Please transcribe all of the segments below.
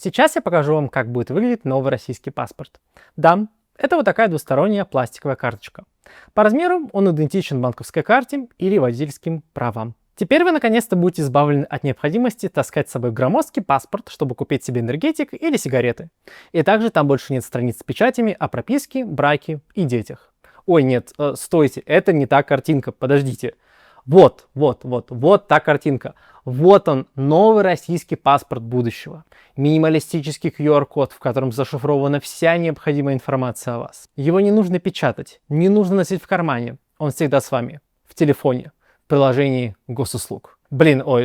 Сейчас я покажу вам, как будет выглядеть новый российский паспорт. Да, это вот такая двусторонняя пластиковая карточка. По размеру он идентичен банковской карте или водительским правам. Теперь вы наконец-то будете избавлены от необходимости таскать с собой громоздкий паспорт, чтобы купить себе энергетик или сигареты. И также там больше нет страниц с печатями о прописке, браке и детях. Ой, нет, стойте, это не та картинка, подождите. Вот та картинка. Вот он, новый российский паспорт будущего. Минималистический QR-код, в котором зашифрована вся необходимая информация о вас. Его не нужно печатать, не нужно носить в кармане. Он всегда с вами, в телефоне, в приложении госуслуг.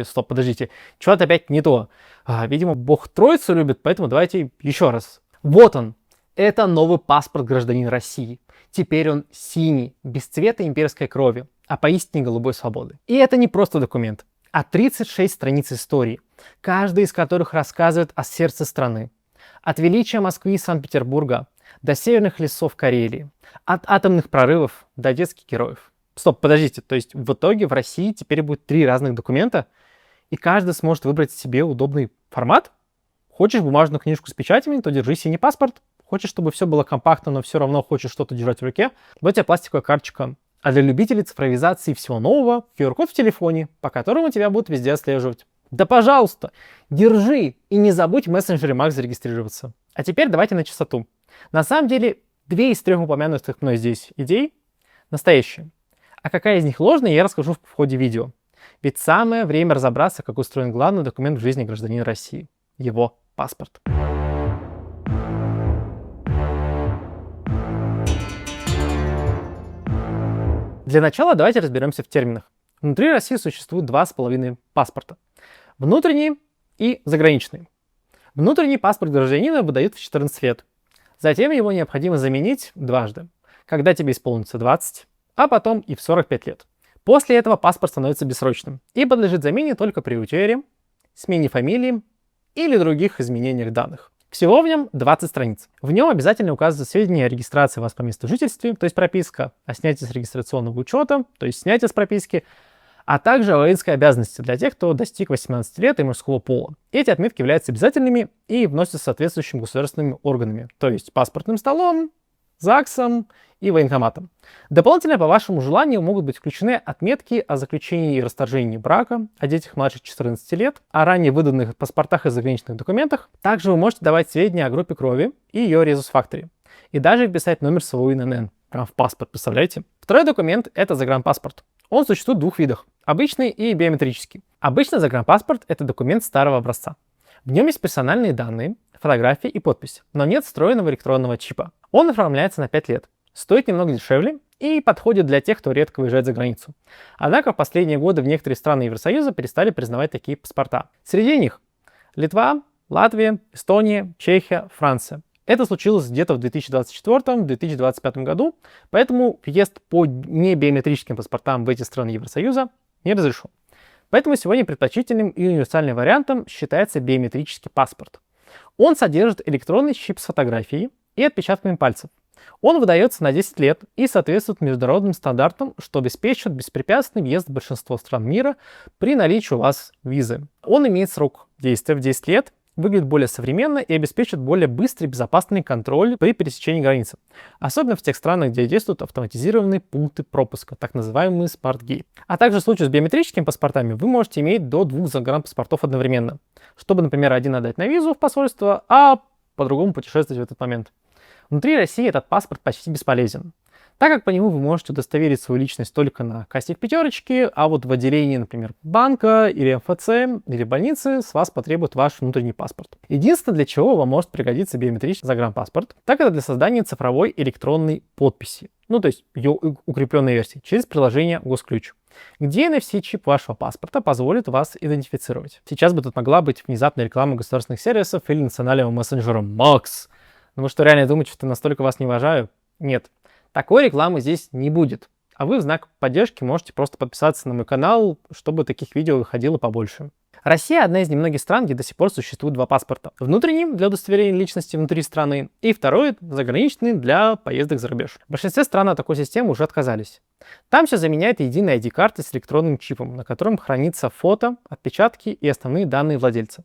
Стоп, подождите, что-то опять не то. Видимо, Бог Троицу любит, поэтому давайте еще раз. Вот он, это новый паспорт гражданина России. Теперь он синий, без цвета имперской крови, а поистине голубой свободы. И это не просто документ, а 36 страниц истории, каждая из которых рассказывает о сердце страны. От величия Москвы и Санкт-Петербурга до северных лесов Карелии, от атомных прорывов до детских героев. Стоп, подождите, то есть в итоге в России теперь будет 3 разных документа, и каждый сможет выбрать себе удобный формат? Хочешь бумажную книжку с печатями, то держи синий паспорт. Хочешь, чтобы все было компактно, но все равно хочешь что-то держать в руке, вот тебе пластиковая карточка. А для любителей цифровизации всего нового, QR-код в телефоне, по которому тебя будут везде отслеживать. Да пожалуйста, держи и не забудь в мессенджере Max зарегистрироваться. А теперь давайте на чистоту. На самом деле, 2 из 3 упомянутых мной здесь идей настоящие. А какая из них ложная, я расскажу в ходе видео. Ведь самое время разобраться, как устроен главный документ в жизни гражданина России. Его паспорт. Для начала давайте разберемся в терминах. Внутри России существует 2,5 паспорта. Внутренний и заграничный. Внутренний паспорт гражданина выдают в 14 лет. Затем его необходимо заменить дважды. Когда тебе исполнится 20, а потом и в 45 лет. После этого паспорт становится бессрочным и подлежит замене только при утере, смене фамилии или других изменениях данных. Всего в нем 20 страниц. В нем обязательно указываются сведения о регистрации вас по месту жительства, то есть прописка, о снятии с регистрационного учета, то есть снятие с прописки, а также о воинской обязанности для тех, кто достиг 18 лет и мужского пола. Эти отметки являются обязательными и вносятся соответствующими государственными органами, то есть паспортным столом, ЗАГСом и военкоматом. Дополнительно, по вашему желанию, могут быть включены отметки о заключении и расторжении брака, о детях младше 14 лет, о ранее выданных паспортах и заграничных документах. Также вы можете давать сведения о группе крови и ее резус-факторе. И даже вписать номер своего ИНН прямо в паспорт, представляете? Второй документ — это загранпаспорт. Он существует в 2 видах — обычный и биометрический. Обычный загранпаспорт — это документ старого образца. В нем есть персональные данные, фотографии и подпись, но нет встроенного электронного чипа. Он оформляется на 5 лет, стоит немного дешевле и подходит для тех, кто редко выезжает за границу. Однако в последние годы в некоторые страны Евросоюза перестали признавать такие паспорта. Среди них Литва, Латвия, Эстония, Чехия, Франция. Это случилось где-то в 2024-2025 году, поэтому въезд по небиометрическим паспортам в эти страны Евросоюза не разрешен. Поэтому сегодня предпочтительным и универсальным вариантом считается биометрический паспорт. Он содержит электронный чип с фотографией и отпечатками пальцев. Он выдается на 10 лет и соответствует международным стандартам, что обеспечит беспрепятственный въезд в большинство стран мира при наличии у вас визы. Он имеет срок действия в 10 лет, выглядит более современно и обеспечит более быстрый и безопасный контроль при пересечении границы. Особенно в тех странах, где действуют автоматизированные пункты пропуска, так называемые Smart Gate. А также в случае с биометрическими паспортами вы можете иметь до 2 загранпаспортов одновременно, чтобы, например, один отдать на визу в посольство, а по-другому путешествовать в этот момент. Внутри России этот паспорт почти бесполезен, так как по нему вы можете удостоверить свою личность только на кассе в пятерочке, а вот в отделении, например, банка или МФЦ или больницы с вас потребует ваш внутренний паспорт. Единственное, для чего вам может пригодиться биометрический загранпаспорт, так это для создания цифровой электронной подписи, то есть ее укрепленной версии, через приложение Госключ, где NFC-чип вашего паспорта позволит вас идентифицировать. Сейчас бы тут могла быть внезапная реклама государственных сервисов или национального мессенджера Max. Но вы что, реально думаете, что настолько вас не уважаю? Нет, такой рекламы здесь не будет. А вы в знак поддержки можете просто подписаться на мой канал, чтобы таких видео выходило побольше. Россия одна из немногих стран, где до сих пор существует 2 паспорта. Внутренний для удостоверения личности внутри страны и второй заграничный для поездок за рубеж. В большинстве стран от такой системы уже отказались. Там все заменяет единая ID-карта с электронным чипом, на котором хранится фото, отпечатки и основные данные владельца.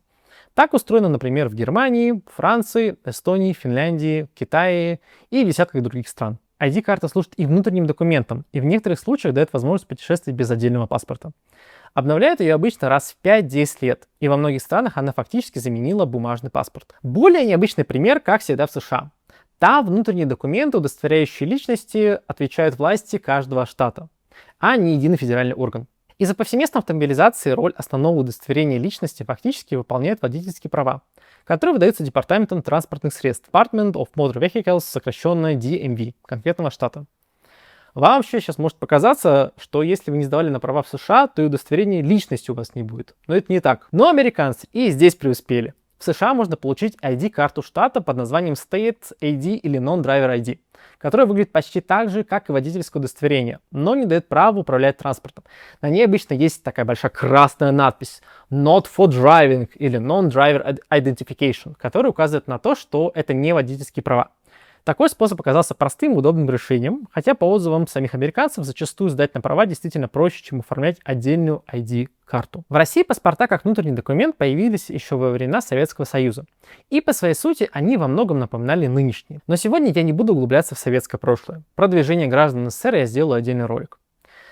Так устроено, например, в Германии, Франции, Эстонии, Финляндии, Китае и десятках других стран. ID-карта служит и внутренним документом, и в некоторых случаях дает возможность путешествовать без отдельного паспорта. Обновляют ее обычно раз в 5-10 лет, и во многих странах она фактически заменила бумажный паспорт. Более необычный пример, как всегда в США. Там внутренние документы, удостоверяющие личности, отвечают власти каждого штата, а не единый федеральный орган. Из-за повсеместной автомобилизации роль основного удостоверения личности фактически выполняют водительские права, которые выдаются Департаментом транспортных средств, Department of Motor Vehicles, сокращенно DMV, конкретного штата. Вам вообще сейчас может показаться, что если вы не сдавали на права в США, то и удостоверения личности у вас не будет. Но это не так. Но американцы и здесь преуспели. В США можно получить ID-карту штата под названием State ID или Non-Driver ID, которая выглядит почти так же, как и водительское удостоверение, но не дает права управлять транспортом. На ней обычно есть такая большая красная надпись Not for Driving или Non-Driver Identification, которая указывает на то, что это не водительские права. Такой способ оказался простым и удобным решением, хотя по отзывам самих американцев зачастую сдать на права действительно проще, чем оформлять отдельную ID-карту. В России паспорта как внутренний документ появились еще во времена Советского Союза. И по своей сути они во многом напоминали нынешние. Но сегодня я не буду углубляться в советское прошлое. Про движение граждан СССР я сделаю отдельный ролик.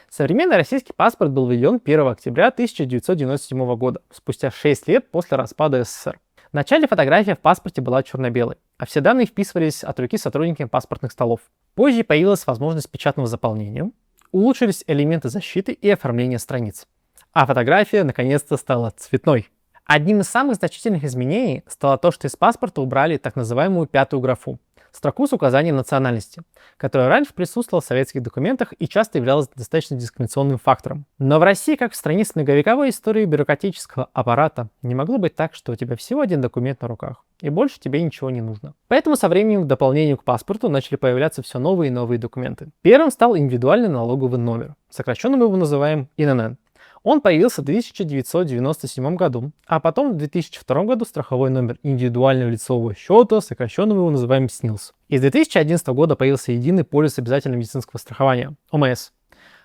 Современный российский паспорт был введен 1 октября 1997 года, спустя 6 лет после распада СССР. В начале фотография в паспорте была черно-белой, а все данные вписывались от руки сотрудниками паспортных столов. Позже появилась возможность печатного заполнения, улучшились элементы защиты и оформления страниц. А фотография наконец-то стала цветной. Одним из самых значительных изменений стало то, что из паспорта убрали так называемую пятую графу – строку с указанием национальности, которая раньше присутствовала в советских документах и часто являлась достаточно дискриминационным фактором. Но в России, как в стране с многовековой историей бюрократического аппарата, не могло быть так, что у тебя всего один документ на руках, и больше тебе ничего не нужно. Поэтому со временем в дополнение к паспорту начали появляться все новые и новые документы. Первым стал индивидуальный налоговый номер, сокращенно мы его называем ИНН. Он появился в 1997 году, а потом в 2002 году страховой номер индивидуального лицевого счета, сокращенно мы его называем СНИЛС. И с 2011 года появился единый полис обязательного медицинского страхования, ОМС.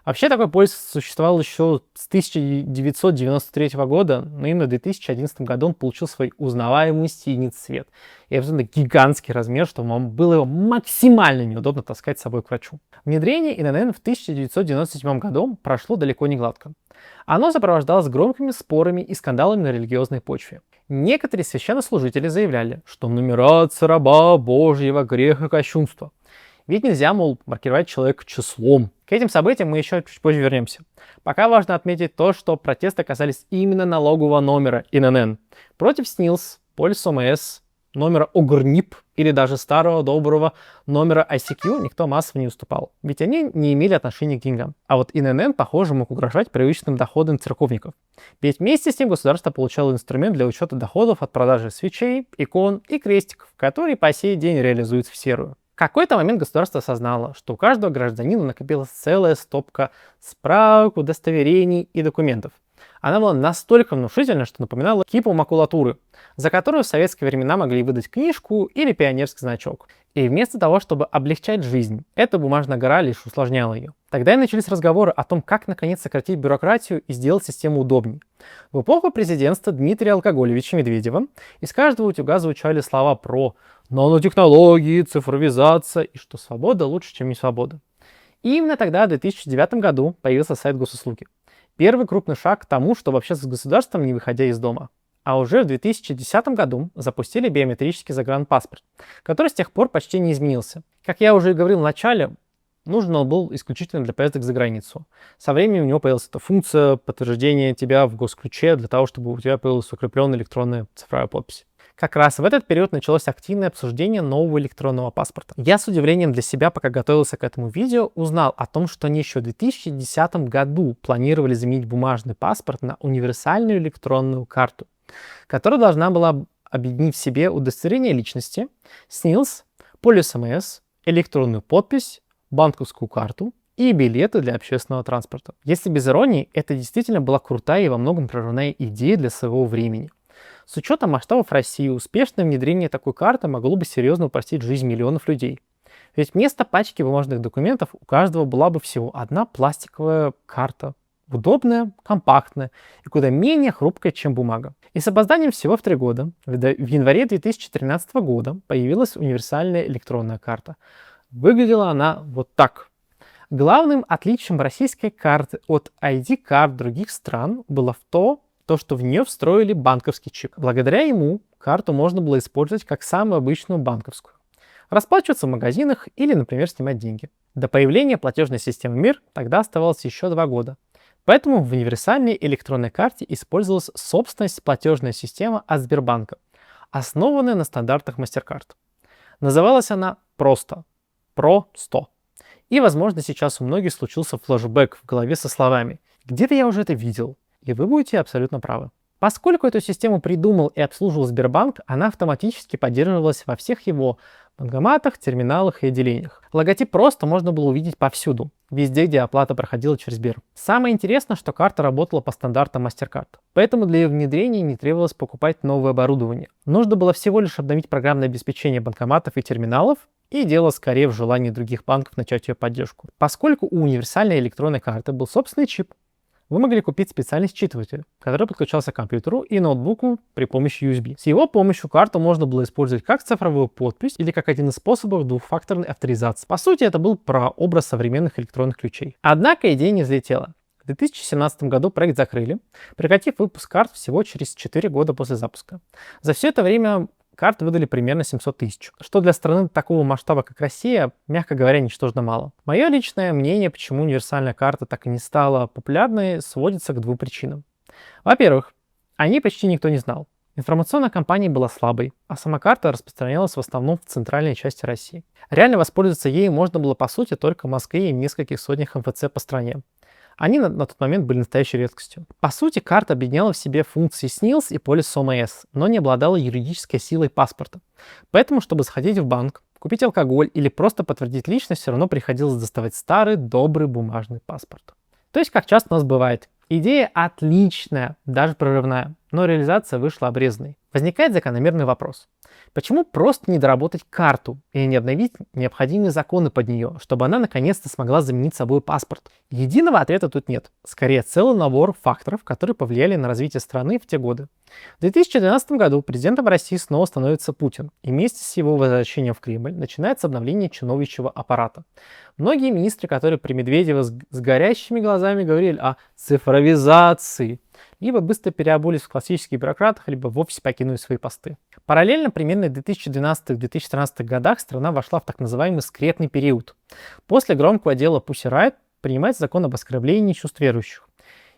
Вообще такой полис существовал еще с 1993 года, но именно в 2011 году он получил свой узнаваемый синий цвет и абсолютно гигантский размер, чтобы вам было его максимально неудобно таскать с собой к врачу. Внедрение ИНН в 1997 году прошло далеко не гладко. Оно сопровождалось громкими спорами и скандалами на религиозной почве. Некоторые священнослужители заявляли, что нумерация раба Божьего греха кощунства. Ведь нельзя, мол, маркировать человека числом. К этим событиям мы еще чуть позже вернемся. Пока важно отметить то, что протесты касались именно налогового номера ИНН против СНИЛС, полис ОМС, номера ОГРНИП или даже старого доброго номера ICQ никто массово не уступал, ведь они не имели отношения к деньгам. А вот ИНН, похоже, мог угрожать привычным доходам церковников. Ведь вместе с ним государство получало инструмент для учета доходов от продажи свечей, икон и крестиков, которые по сей день реализуются в серую. В какой-то момент государство осознало, что у каждого гражданина накопилась целая стопка справок, удостоверений и документов. Она была настолько внушительна, что напоминала кипу макулатуры, за которую в советские времена могли выдать книжку или пионерский значок. И вместо того, чтобы облегчать жизнь, эта бумажная гора лишь усложняла ее. Тогда и начались разговоры о том, как наконец сократить бюрократию и сделать систему удобнее. В эпоху президентства Дмитрия Алкоголевича Медведева из каждого утюга звучали слова про нанотехнологии, цифровизация и что свобода лучше, чем не свобода. И именно тогда, в 2009 году, появился сайт госуслуги. Первый крупный шаг к тому, чтобы общаться с государством, не выходя из дома. А уже в 2010 году запустили биометрический загранпаспорт, который с тех пор почти не изменился. Как я уже говорил в начале, нужен он был исключительно для поездок за границу. Со временем у него появилась эта функция подтверждения тебя в госключе для того, чтобы у тебя появилась укрепленная электронная цифровая подпись. Как раз в этот период началось активное обсуждение нового электронного паспорта. Я с удивлением для себя, пока готовился к этому видео, узнал о том, что они еще в 2010 году планировали заменить бумажный паспорт на универсальную электронную карту, которая должна была объединить в себе удостоверение личности, СНИЛС, полис ОМС, электронную подпись, банковскую карту и билеты для общественного транспорта. Если без иронии, это действительно была крутая и во многом прорывная идея для своего времени. С учетом масштабов России, успешное внедрение такой карты могло бы серьезно упростить жизнь миллионов людей. Ведь вместо пачки бумажных документов у каждого была бы всего одна пластиковая карта удобная, компактная и куда менее хрупкая, чем бумага. И с опозданием всего в 3 года, в январе 2013 года, появилась универсальная электронная карта. Выглядела она вот так. Главным отличием российской карты от ID-карт других стран было то, что в нее встроили банковский чип. Благодаря ему карту можно было использовать как самую обычную банковскую. Расплачиваться в магазинах или, например, снимать деньги. До появления платежной системы МИР тогда оставалось еще 2 года. Поэтому в универсальной электронной карте использовалась собственность платежная система от Сбербанка, основанная на стандартах MasterCard. Называлась она просто Про-100. И, возможно, сейчас у многих случился флешбэк в голове со словами «Где-то я уже это видел». И вы будете абсолютно правы. Поскольку эту систему придумал и обслуживал Сбербанк, она автоматически поддерживалась во всех его банкоматах, терминалах и отделениях. Логотип просто можно было увидеть повсюду, везде, где оплата проходила через Сбер. Самое интересное, что карта работала по стандартам MasterCard, поэтому для ее внедрения не требовалось покупать новое оборудование. Нужно было всего лишь обновить программное обеспечение банкоматов и терминалов, и дело скорее в желании других банков начать ее поддержку. Поскольку у универсальной электронной карты был собственный чип, вы могли купить специальный считыватель, который подключался к компьютеру и ноутбуку при помощи USB. С его помощью карту можно было использовать как цифровую подпись или как один из способов двухфакторной авторизации. По сути, это был прообраз современных электронных ключей. Однако идея не взлетела. В 2017 году проект закрыли, прекратив выпуск карт всего через 4 года после запуска. За все это время карт выдали примерно 700 тысяч, что для страны такого масштаба, как Россия, мягко говоря, ничтожно мало. Мое личное мнение, почему универсальная карта так и не стала популярной, сводится к 2 причинам. Во-первых, о ней почти никто не знал. Информационная кампания была слабой, а сама карта распространялась в основном в центральной части России. Реально воспользоваться ею можно было по сути только в Москве и в нескольких сотнях МФЦ по стране. Они на тот момент были настоящей редкостью. По сути, карта объединяла в себе функции СНИЛС и полис ОМС, но не обладала юридической силой паспорта. Поэтому, чтобы сходить в банк, купить алкоголь или просто подтвердить личность, все равно приходилось доставать старый, добрый бумажный паспорт. То есть, как часто у нас бывает, идея отличная, даже прорывная, но реализация вышла обрезанной. Возникает закономерный вопрос. Почему просто не доработать карту и не обновить необходимые законы под нее, чтобы она наконец-то смогла заменить собой паспорт? Единого ответа тут нет. Скорее, целый набор факторов, которые повлияли на развитие страны в те годы. В 2012 году президентом России снова становится Путин, и вместе с его возвращением в Кремль начинается обновление чиновничьего аппарата. Многие министры, которые при Медведеве с горящими глазами говорили о цифровизации, либо быстро переобулись в классических бюрократах, либо вовсе покинули свои посты. Параллельно, примерно в 2012-2013 годах страна вошла в так называемый скрепный период. После громкого дела Pussy Riot принимается закон об оскорблении чувств верующих.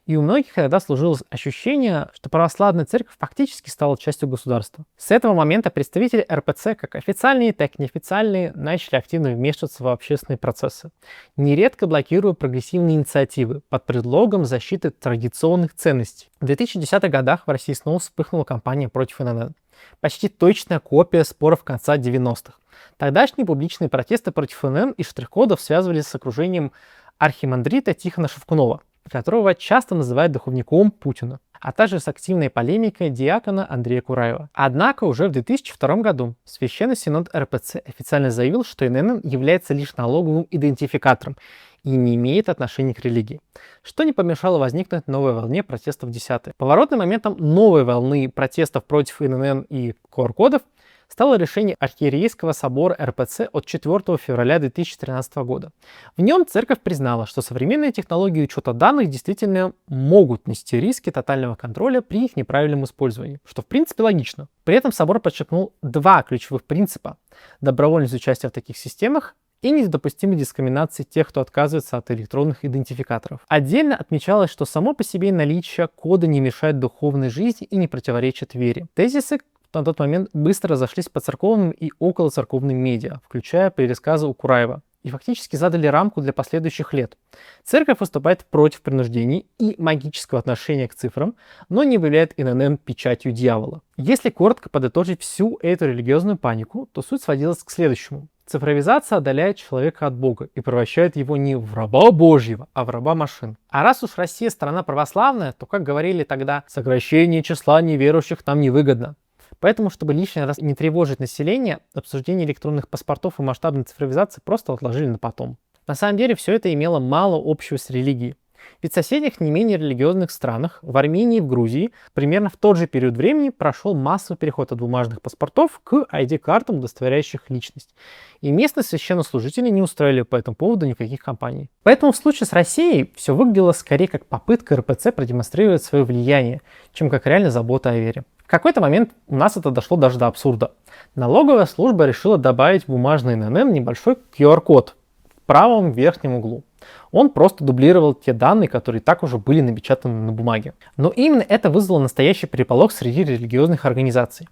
И у многих тогда сложилось ощущение, что православная церковь фактически стала частью государства. С этого момента представители РПЦ, как официальные, так и неофициальные, начали активно вмешиваться в общественные процессы, нередко блокируя прогрессивные инициативы под предлогом защиты традиционных ценностей. В 2010-х годах в России снова вспыхнула кампания против ИНН. Почти точная копия споров конца 90-х. Тогдашние публичные протесты против ИНН и штрих-кодов связывались с окружением архимандрита Тихона Шевкунова, которого часто называют духовником Путина, а также с активной полемикой диакона Андрея Кураева. Однако уже в 2002 году Священный Синод РПЦ официально заявил, что ИНН является лишь налоговым идентификатором и не имеет отношения к религии, что не помешало возникнуть новой волне протестов в 10-е. Поворотным моментом новой волны протестов против ИНН и QR-кодов стало решение Архиерейского собора РПЦ от 4 февраля 2013 года. В нем церковь признала, что современные технологии учета данных действительно могут нести риски тотального контроля при их неправильном использовании, что в принципе логично. При этом собор подчеркнул 2 ключевых принципа: добровольность участия в таких системах и недопустимой дискриминации тех, кто отказывается от электронных идентификаторов. Отдельно отмечалось, что само по себе наличие кода не мешает духовной жизни и не противоречит вере. Тезисы на тот момент быстро разошлись по церковным и околоцерковным медиа, включая пересказы у Кураева, и фактически задали рамку для последующих лет. Церковь выступает против принуждений и магического отношения к цифрам, но не объявляет ИНН печатью дьявола. Если коротко подытожить всю эту религиозную панику, то суть сводилась к следующему. Цифровизация отдаляет человека от Бога и превращает его не в раба Божьего, а в раба машин. А раз уж Россия страна православная, то, как говорили тогда, сокращение числа неверующих нам невыгодно. Поэтому, чтобы лишний раз не тревожить население, обсуждение электронных паспортов и масштабной цифровизации просто отложили на потом. На самом деле, все это имело мало общего с религией. Ведь в соседних не менее религиозных странах, в Армении и в Грузии, примерно в тот же период времени прошел массовый переход от бумажных паспортов к ID-картам, удостоверяющих личность. И местные священнослужители не устроили по этому поводу никаких кампаний. Поэтому в случае с Россией все выглядело скорее как попытка РПЦ продемонстрировать свое влияние, чем как реально забота о вере. В какой-то момент у нас это дошло даже до абсурда. Налоговая служба решила добавить в бумажный ННН небольшой QR-код в правом верхнем углу. Он просто дублировал те данные, которые так уже были напечатаны на бумаге. Но именно это вызвало настоящий переполох среди религиозных организаций.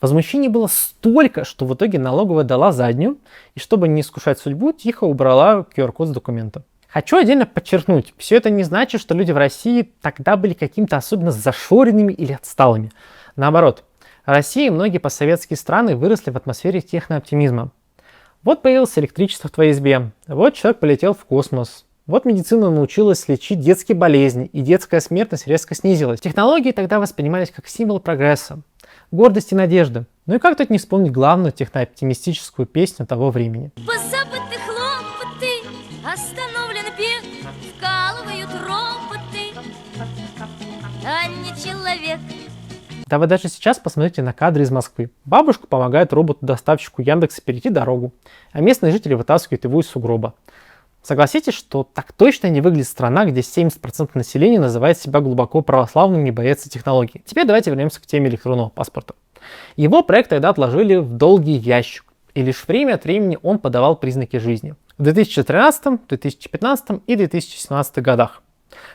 Возмущений было столько, что в итоге налоговая дала заднюю, и чтобы не искушать судьбу, тихо убрала QR-код с документа. Хочу отдельно подчеркнуть, все это не значит, что люди в России тогда были какими-то особенно зашоренными или отсталыми. Наоборот, в России многие постсоветские страны выросли в атмосфере технооптимизма. Вот появилось электричество в твоей избе, вот человек полетел в космос, вот медицина научилась лечить детские болезни, и детская смертность резко снизилась. Технологии тогда воспринимались как символ прогресса, гордости и надежды. Ну и как тут не вспомнить главную технооптимистическую песню того времени. Позабыты хлопоты, остановлен бег, вкалывают роботы, а не человек. Да вы даже сейчас посмотрите на кадры из Москвы. Бабушка помогает роботу-доставщику Яндекса перейти дорогу, а местные жители вытаскивают его из сугроба. Согласитесь, что так точно не выглядит страна, где 70% населения называет себя глубоко православным и не боится технологий. Теперь давайте вернемся к теме электронного паспорта. Его проект тогда отложили в долгий ящик, и лишь время от времени он подавал признаки жизни. В 2013, 2015 и 2017 годах.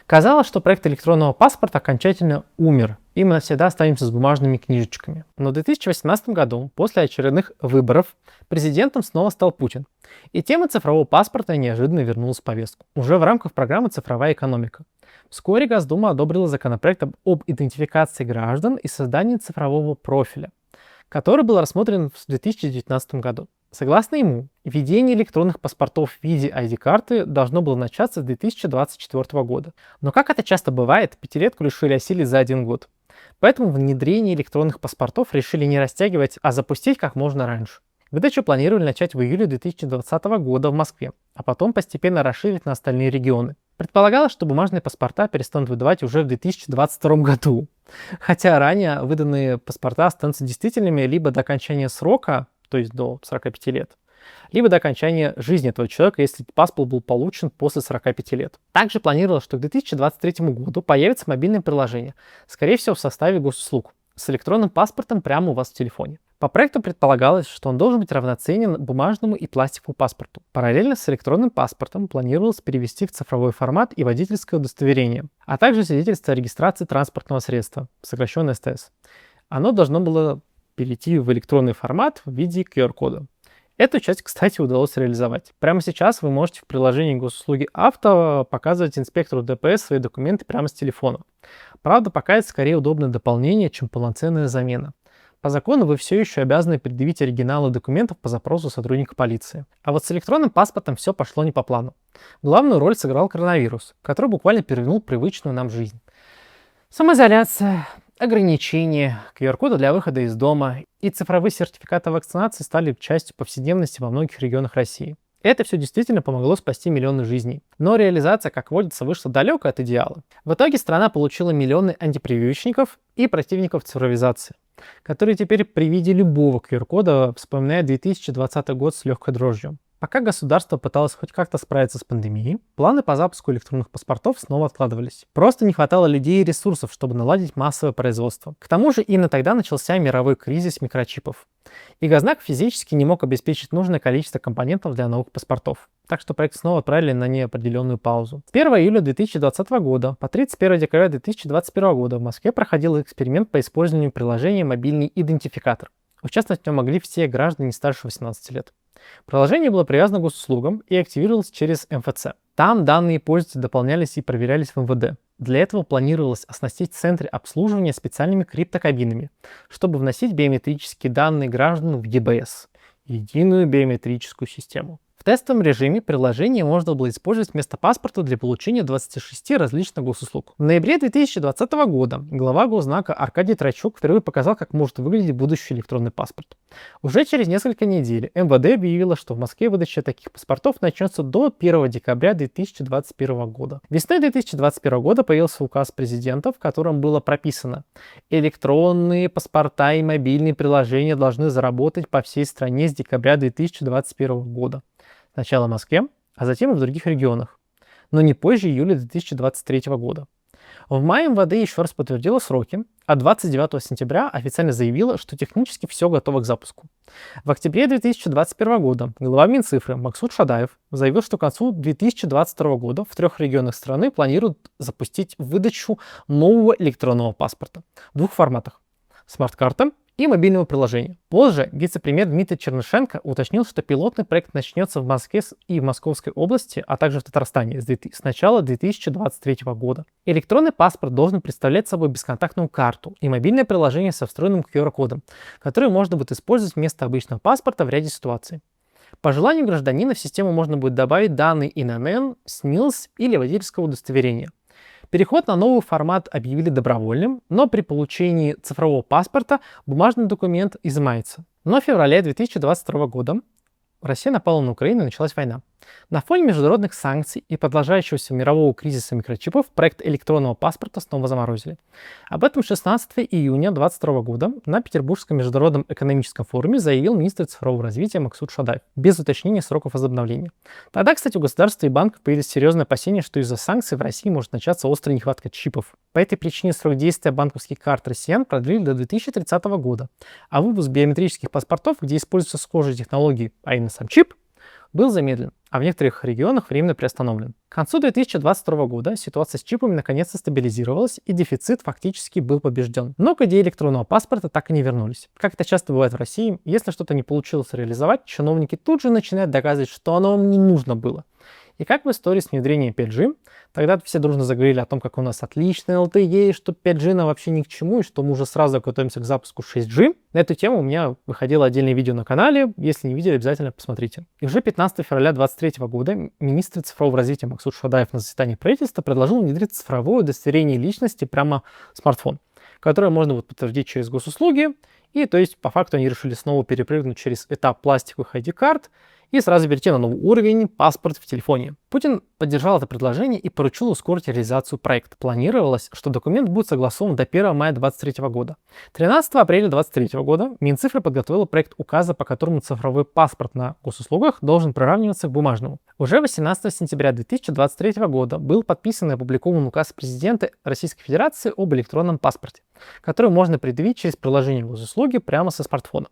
Казалось, что проект электронного паспорта окончательно умер, и мы навсегда останемся с бумажными книжечками. Но в 2018 году, после очередных выборов, президентом снова стал Путин, и тема цифрового паспорта неожиданно вернулась в повестку, уже в рамках программы «Цифровая экономика». Вскоре Госдума одобрила законопроект об идентификации граждан и создании цифрового профиля, который был рассмотрен в 2019 году. Согласно ему, введение электронных паспортов в виде ID-карты должно было начаться с 2024 года. Но как это часто бывает, пятилетку решили осилить за 1 год. Поэтому внедрение электронных паспортов решили не растягивать, а запустить как можно раньше. Выдачу планировали начать в июле 2020 года в Москве, а потом постепенно расширить на остальные регионы. Предполагалось, что бумажные паспорта перестанут выдавать уже в 2022 году. Хотя ранее выданные паспорта останутся действительными либо до окончания срока, то есть до 45 лет, либо до окончания жизни этого человека, если паспорт был получен после 45 лет. Также планировалось, что к 2023 году появится мобильное приложение, скорее всего в составе госуслуг, с электронным паспортом прямо у вас в телефоне. По проекту предполагалось, что он должен быть равноценен бумажному и пластиковому паспорту. Параллельно с электронным паспортом планировалось перевести в цифровой формат и водительское удостоверение, а также свидетельство о регистрации транспортного средства, сокращенно СТС. Оно должно было перейти в электронный формат в виде QR-кода. Эту часть, кстати, удалось реализовать. Прямо сейчас вы можете в приложении госуслуги авто показывать инспектору ДПС свои документы прямо с телефона. Правда, пока это скорее удобное дополнение, чем полноценная замена. По закону вы все еще обязаны предъявить оригиналы документов по запросу сотрудника полиции. А вот с электронным паспортом все пошло не по плану. Главную роль сыграл коронавирус, который буквально перевернул привычную нам жизнь. Самоизоляция, ограничения, QR-коды для выхода из дома и цифровые сертификаты вакцинации стали частью повседневности во многих регионах России. Это все действительно помогло спасти миллионы жизней. Но реализация, как водится, вышла далеко от идеала. В итоге страна получила миллионы антипрививочников и противников цифровизации, которые теперь при виде любого QR-кода вспоминают 2020 год с легкой дрожью. Пока государство пыталось хоть как-то справиться с пандемией, планы по запуску электронных паспортов снова откладывались. Просто не хватало людей и ресурсов, чтобы наладить массовое производство. К тому же именно тогда начался мировой кризис микрочипов. И Гознак физически не мог обеспечить нужное количество компонентов для новых паспортов. Так что проект снова отправили на неопределенную паузу. С 1 июля 2020 года по 31 декабря 2021 года в Москве проходил эксперимент по использованию приложения «Мобильный идентификатор». Участвовать в нем могли все граждане старше 18 лет. Приложение было привязано к госуслугам и активировалось через МФЦ. Там данные пользователей дополнялись и проверялись в МВД. Для этого планировалось оснастить центры обслуживания специальными криптокабинами, чтобы вносить биометрические данные граждан в ЕБС – единую биометрическую систему. В тестовом режиме приложение можно было использовать вместо паспорта для получения 26 различных госуслуг. В ноябре 2020 года глава Госзнака Аркадий Трачук впервые показал, как может выглядеть будущий электронный паспорт. Уже через несколько недель МВД объявило, что в Москве выдача таких паспортов начнется до 1 декабря 2021 года. Весной 2021 года появился указ президента, в котором было прописано: электронные паспорта и мобильные приложения должны заработать по всей стране с декабря 2021 года. Сначала в Москве, а затем и в других регионах, но не позже июля 2023 года. В мае МВД еще раз подтвердило сроки, а 29 сентября официально заявило, что технически все готово к запуску. В октябре 2021 года глава Минцифры Максут Шадаев заявил, что к концу 2022 года в 3 регионах страны планируют запустить выдачу нового электронного паспорта в 2 форматах – смарт-карта и мобильного приложения. Позже вице-премьер Дмитрий Чернышенко уточнил, что пилотный проект начнется в Москве и в Московской области, а также в Татарстане с начала 2023 года. Электронный паспорт должен представлять собой бесконтактную карту и мобильное приложение со встроенным QR-кодом, которое можно будет использовать вместо обычного паспорта в ряде ситуаций. По желанию гражданина в систему можно будет добавить данные ИНН, СНИЛС или водительского удостоверения. Переход на новый формат объявили добровольным, но при получении цифрового паспорта бумажный документ изымается. Но в феврале 2022 года Россия напала на Украину и началась война. На фоне международных санкций и продолжающегося мирового кризиса микрочипов проект электронного паспорта снова заморозили. Об этом 16 июня 2022 года на Петербургском международном экономическом форуме заявил министр цифрового развития Максут Шадаев, без уточнения сроков возобновления. Тогда, кстати, у государства и банков появились серьезные опасения, что из-за санкций в России может начаться острая нехватка чипов. По этой причине срок действия банковских карт россиян продлили до 2030 года, а выпуск биометрических паспортов, где используются схожие технологии, а именно сам чип, был замедлен, а в некоторых регионах временно приостановлен. К концу 2022 года ситуация с чипами наконец-то стабилизировалась, и дефицит фактически был побежден. Но к идее электронного паспорта так и не вернулись. Как это часто бывает в России, если что-то не получилось реализовать, чиновники тут же начинают доказывать, что оно вам не нужно было. И как в истории с внедрением 5G, тогда все дружно заговорили о том, как у нас отличная LTE, что 5G нам вообще ни к чему, и что мы уже сразу готовимся к запуску 6G. На эту тему у меня выходило отдельное видео на канале, если не видели, обязательно посмотрите. И уже 15 февраля 2023 года министр цифрового развития Максут Шадаев на заседании правительства предложил внедрить цифровое удостоверение личности прямо в смартфон, которое можно будет подтвердить через госуслуги, и то есть по факту они решили снова перепрыгнуть через этап пластиковых ID-карт и сразу перейти на новый уровень паспорт в телефоне. Путин поддержал это предложение и поручил ускорить реализацию проекта. Планировалось, что документ будет согласован до 1 мая 2023 года. 13 апреля 2023 года Минцифра подготовила проект указа, по которому цифровой паспорт на госуслугах должен приравниваться к бумажному. Уже 18 сентября 2023 года был подписан и опубликован указ президента Российской Федерации об электронном паспорте, который можно предъявить через приложение госуслуги прямо со смартфона.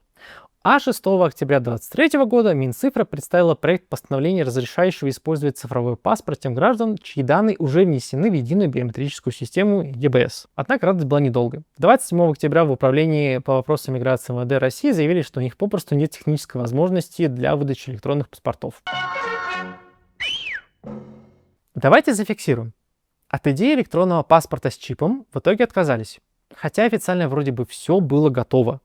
А 6 октября 2023 года Минцифра представила проект постановления, разрешающего использовать цифровой паспорт тем граждан, чьи данные уже внесены в единую биометрическую систему ЕБС. Однако радость была недолгой. 27 октября в Управлении по вопросам миграции МВД России заявили, что у них попросту нет технической возможности для выдачи электронных паспортов. Давайте зафиксируем. От идеи электронного паспорта с чипом в итоге отказались. Хотя официально вроде бы все было готово.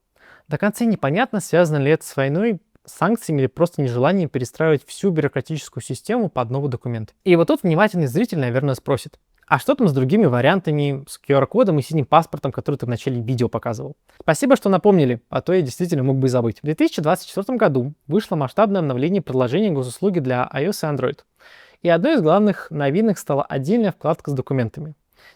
До конца непонятно, связано ли это с войной, санкциями или просто нежеланием перестраивать всю бюрократическую систему под новый документ. И вот тут внимательный зритель, наверное, спросит: а что там с другими вариантами, с QR-кодом и синим паспортом, который ты в начале видео показывал? Спасибо, что напомнили, а то я действительно мог бы и забыть. В 2024 году вышло масштабное обновление приложения госуслуги для iOS и Android. И одной из главных новинок стала отдельная вкладка с документами.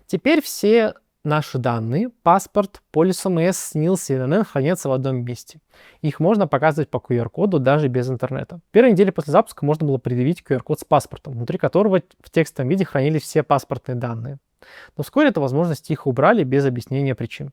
Теперь все наши данные, паспорт, полис ОМС, СНИЛС и ИНН хранятся в одном месте. Их можно показывать по QR-коду даже без интернета. В первой неделе после запуска можно было предъявить QR-код с паспортом, внутри которого в текстовом виде хранились все паспортные данные. Но вскоре эту возможность тихо убрали без объяснения причин.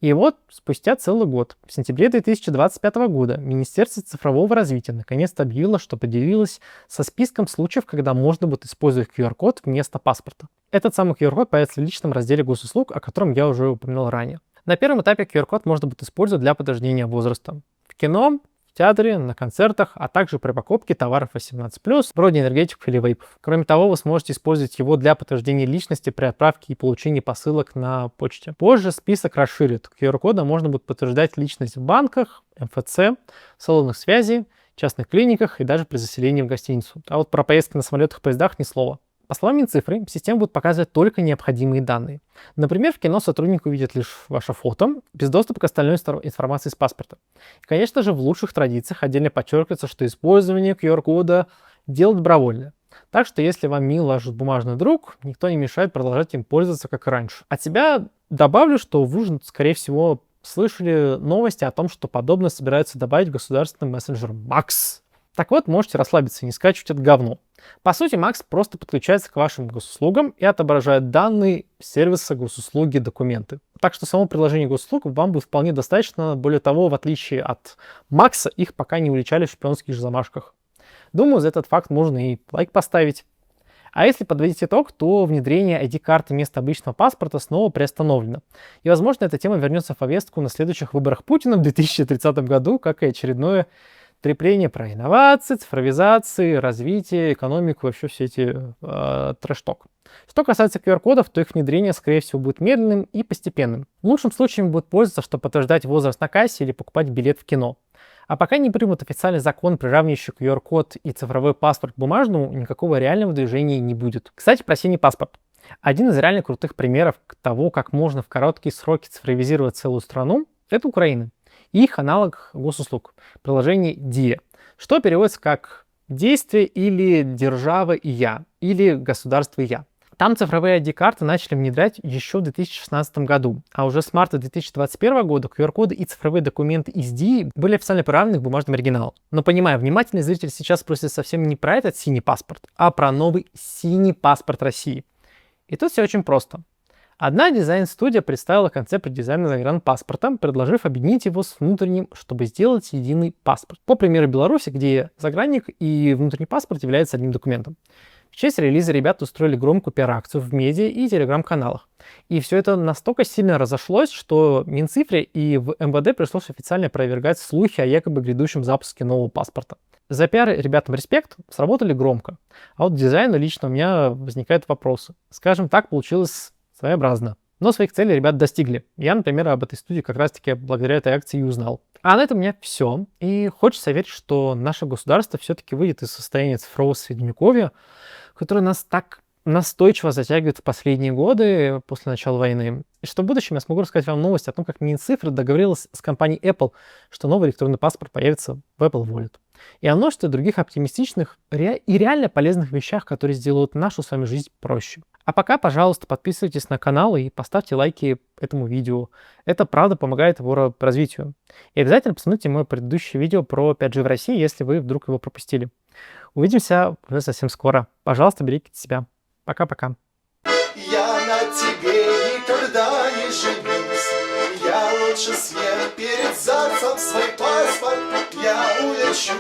И вот спустя целый год, в сентябре 2025 года, Министерство цифрового развития наконец-то объявило, что поделилось со списком случаев, когда можно будет использовать QR-код вместо паспорта. Этот самый QR-код появится в личном разделе госуслуг, о котором я уже упоминал ранее. На первом этапе QR-код можно будет использовать для подтверждения возраста в кино, в театре, на концертах, а также при покупке товаров 18+, вроде энергетиков или вейпов. Кроме того, вы сможете использовать его для подтверждения личности при отправке и получении посылок на почте. Позже список расширит. QR-кодом можно будет подтверждать личность в банках, МФЦ, салонах связи частных клиниках и даже при заселении в гостиницу. А вот про поездки на самолетах и поездах ни слова. По словам Минцифры, система будет показывать только необходимые данные. Например, в кино сотрудник увидит лишь ваше фото, без доступа к остальной информации с паспорта. И, конечно же, в лучших традициях отдельно подчеркивается, что использование QR-кода – дело добровольное. Так что, если вам мил ваш бумажный друг, никто не мешает продолжать им пользоваться, как и раньше. От себя добавлю, что вы уже, скорее всего, слышали новости о том, что подобное собираются добавить в государственный мессенджер Max. Так вот, можете расслабиться и не скачивать это говно. По сути, Max просто подключается к вашим госуслугам и отображает данные сервиса госуслуги документы. Так что само приложение госуслуг вам будет вполне достаточно. Более того, в отличие от Max, их пока не уличали в шпионских же замашках. Думаю, за этот факт можно и лайк поставить. А если подводить итог, то внедрение ID-карты вместо обычного паспорта снова приостановлено. И, возможно, эта тема вернется в повестку на следующих выборах Путина в 2030 году, как и очередное трепление про инновации, цифровизации, развитие, экономику, вообще все эти трэш-ток. Что касается QR-кодов, то их внедрение, скорее всего, будет медленным и постепенным. В лучшем случае им будет пользоваться, чтобы подтверждать возраст на кассе или покупать билет в кино. А пока не примут официальный закон, приравнивающий QR-код и цифровой паспорт к бумажному, никакого реального движения не будет. Кстати, про синий паспорт. Один из реально крутых примеров того, как можно в короткие сроки цифровизировать целую страну, это Украина. И их аналог госуслуг, приложение DIA, что переводится как «действие» или «держава и я», или «государство и я». Там цифровые ID-карты начали внедрять еще в 2016 году, а уже с марта 2021 года QR-коды и цифровые документы из DIA были официально приравнены к бумажному оригиналу. Но понимаю, внимательный зритель сейчас просит совсем не про этот синий паспорт, а про новый синий паспорт России. И тут все очень просто. Одна дизайн-студия представила концепт дизайна загранпаспорта, предложив объединить его с внутренним, чтобы сделать единый паспорт. По примеру Беларуси, где загранник и внутренний паспорт являются одним документом. В честь релиза ребята устроили громкую пиар-акцию в медиа и телеграм-каналах. И все это настолько сильно разошлось, что Минцифре и в МВД пришлось официально опровергать слухи о якобы грядущем запуске нового паспорта. За пиар ребятам респект, сработали громко. А вот к дизайну лично у меня возникают вопросы. Скажем так, получилось своеобразно. Но своих целей ребят достигли. Я, например, об этой студии как раз-таки благодаря этой акции и узнал. А на этом у меня все. И хочется верить, что наше государство все-таки выйдет из состояния цифрового средневековья, которое нас так настойчиво затягивает в последние годы после начала войны. И что в будущем я смогу рассказать вам новость о том, как Минцифра договорилась с компанией Apple, что новый электронный паспорт появится в Apple Wallet. И о множестве других оптимистичных и реально полезных вещах, которые сделают нашу с вами жизнь проще. А пока, пожалуйста, подписывайтесь на канал и поставьте лайки этому видео. Это правда помогает его развитию. И обязательно посмотрите мое предыдущее видео про 5G в России, если вы вдруг его пропустили. Увидимся уже совсем скоро. Пожалуйста, берегите себя. Пока-пока. Я на тебе никогда не женюсь. Я лучше съем перед зайцем свой паспорт. Я улечу